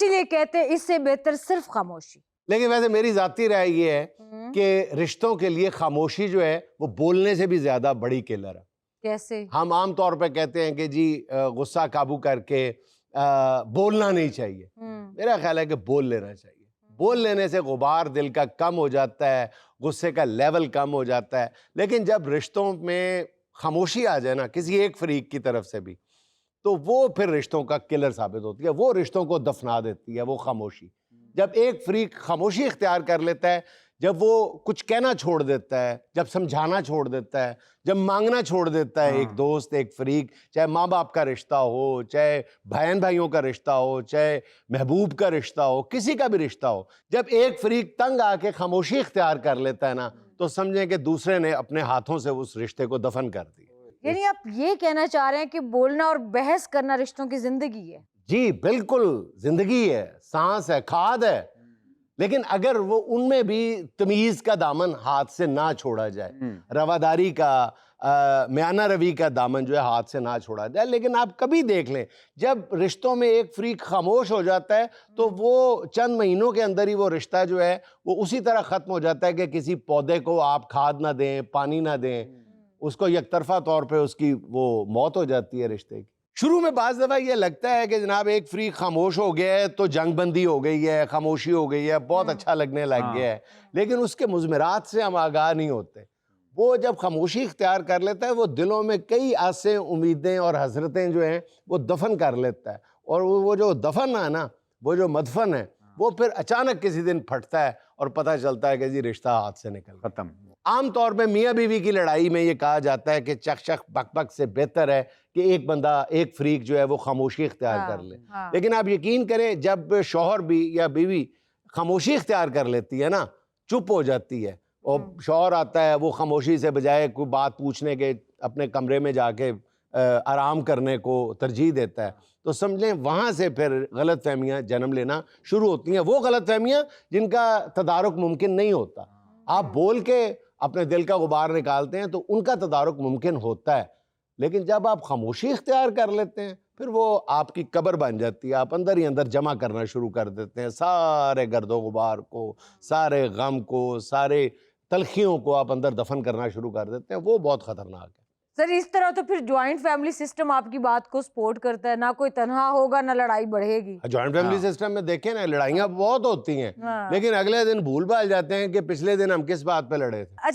اسی لیے کہتے ہیں اس سے بہتر صرف خاموشی. لیکن ویسے میری ذاتی رائے یہ ہے کہ رشتوں کے لیے خاموشی جو ہے وہ بولنے سے بھی زیادہ بڑی کلر ہے. کیسے؟ ہم عام طور پہ کہتے ہیں کہ جی غصہ قابو کر کے بولنا نہیں چاہیے. میرا خیال ہے کہ بول لینا چاہیے. بول لینے سے غبار دل کا کم ہو جاتا ہے, غصے کا لیول کم ہو جاتا ہے. لیکن جب رشتوں میں خاموشی آ جائے نا کسی ایک فریق کی طرف سے بھی, تو وہ پھر رشتوں کا کلر ثابت ہوتی ہے. وہ رشتوں کو دفنا دیتی ہے وہ خاموشی. جب ایک فریق خاموشی اختیار کر لیتا ہے, جب وہ کچھ کہنا چھوڑ دیتا ہے, جب سمجھانا چھوڑ دیتا ہے, جب مانگنا چھوڑ دیتا ہے, ایک دوست, ایک فریق, چاہے ماں باپ کا رشتہ ہو, چاہے بہن بھائیوں کا رشتہ ہو, چاہے محبوب کا رشتہ ہو, کسی کا بھی رشتہ ہو, جب ایک فریق تنگ آ کے خاموشی اختیار کر لیتا ہے نا, تو سمجھیں کہ دوسرے نے اپنے ہاتھوں سے اس رشتے کو دفن کر دیا. یعنی آپ یہ کہنا چاہ رہے ہیں کہ بولنا اور بحث کرنا رشتوں کی زندگی ہے؟ جی بالکل, زندگی ہے, سانس ہے, کھاد ہے. لیکن اگر وہ ان میں بھی تمیز کا دامن ہاتھ سے نہ چھوڑا جائے, رواداری کا, میانہ روی کا دامن جو ہے ہاتھ سے نہ چھوڑا جائے. لیکن آپ کبھی دیکھ لیں جب رشتوں میں ایک فریق خاموش ہو جاتا ہے تو وہ چند مہینوں کے اندر ہی وہ رشتہ جو ہے وہ اسی طرح ختم ہو جاتا ہے کہ کسی پودے کو آپ کھاد نہ دیں, پانی نہ دیں, اس کو یک طرفہ طور پہ اس کی وہ موت ہو جاتی ہے رشتے کی. شروع میں بعض دفعہ یہ لگتا ہے کہ جناب ایک فریق خاموش ہو گیا ہے تو جنگ بندی ہو گئی ہے, خاموشی ہو گئی ہے, بہت اچھا لگنے لگ گیا ہے. لیکن اس کے مضمرات سے ہم آگاہ نہیں ہوتے. وہ جب خاموشی اختیار کر لیتا ہے وہ دلوں میں کئی آسیں, امیدیں اور حسرتیں جو ہیں وہ دفن کر لیتا ہے. اور وہ جو دفن ہے نا, وہ جو مدفن ہے, وہ پھر اچانک کسی دن پھٹتا ہے اور پتہ چلتا ہے کہ جی رشتہ ہاتھ سے نکل ختم. عام طور پہ میاں بیوی کی لڑائی میں یہ کہا جاتا ہے کہ چک چک بک بک سے بہتر ہے کہ ایک بندہ, ایک فریق جو ہے وہ خاموشی اختیار کر لے. لیکن آپ یقین کریں جب شوہر بھی یا بیوی خاموشی اختیار کر لیتی ہے نا, چپ ہو جاتی ہے, اور شوہر آتا ہے وہ خاموشی سے بجائے کوئی بات پوچھنے کے اپنے کمرے میں جا کے آرام کرنے کو ترجیح دیتا ہے, تو سمجھ لیں وہاں سے پھر غلط فہمیاں جنم لینا شروع ہوتی ہیں. وہ غلط فہمیاں جن کا تدارک ممکن نہیں ہوتا. آپ بول کے اپنے دل کا غبار نکالتے ہیں تو ان کا تدارک ممکن ہوتا ہے. لیکن جب آپ خاموشی اختیار کر لیتے ہیں پھر وہ آپ کی قبر بن جاتی ہے. آپ اندر ہی اندر جمع کرنا شروع کر دیتے ہیں سارے گرد و غبار کو, سارے غم کو, سارے تلخیوں کو آپ اندر دفن کرنا شروع کر دیتے ہیں. وہ بہت خطرناک ہے. سر اس طرح تو پھر جوائنٹ فیملی سسٹم آپ کی بات کو سپورٹ کرتا ہے, نہ کوئی تنہا ہوگا نہ لڑائی بڑھے گی. جوائنٹ فیملی سسٹم میں دیکھیں نا, لڑائیاں بہت ہوتی ہیں لیکن اگلے دن بھول بھال جاتے ہیں کہ پچھلے دن ہم کس بات پہ لڑے تھے.